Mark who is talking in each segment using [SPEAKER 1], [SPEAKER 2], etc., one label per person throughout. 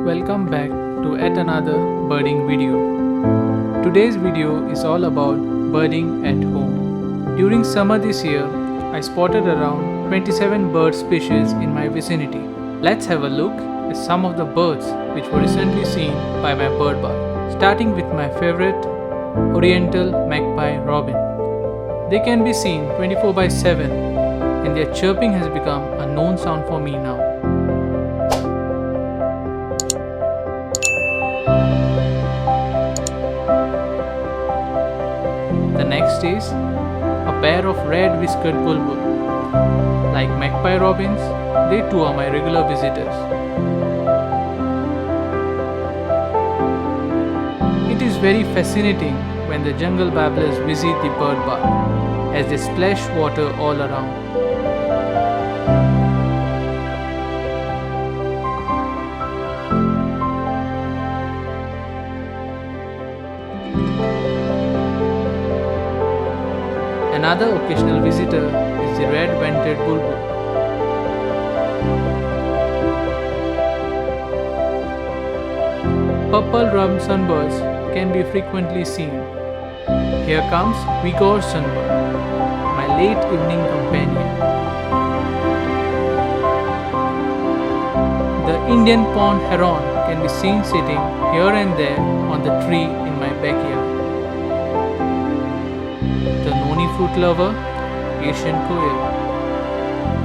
[SPEAKER 1] Welcome back to yet another birding video. Today's video is all about birding at home. During summer this year, I spotted around 27 bird species in my vicinity. Let's have a look at some of the birds which were recently seen by my bird bath. Starting with my favorite Oriental magpie robin. They can be seen 24/7 and their chirping has become a known sound for me now. The next is a pair of red whiskered bulbuls. Like magpie robins, they too are my regular visitors. It is very fascinating when the jungle babblers visit the bird bath, as they splash water all around. Another occasional visitor is the red-vented bulbul. Purple-rubbed sunbirds can be frequently seen. Here comes whiskered sunbird, my late evening companion. The Indian pond heron can be seen sitting here and there on the tree in my backyard. The noni fruit lover, Asian quail.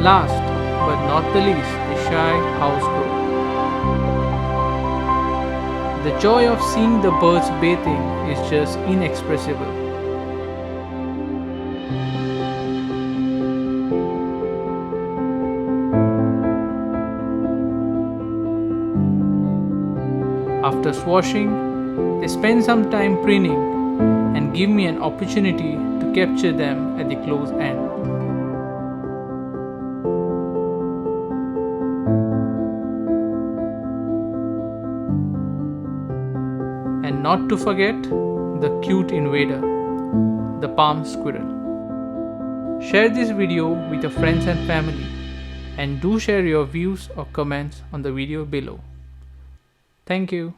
[SPEAKER 1] Last but not the least, the shy house crow. The joy of seeing the birds bathing is just inexpressible. After swashing, they spend some time preening and give me an opportunity to capture them at the close end. And not to forget the cute invader, the palm squirrel. Share this video with your friends and family, and do share your views or comments on the video below. Thank you.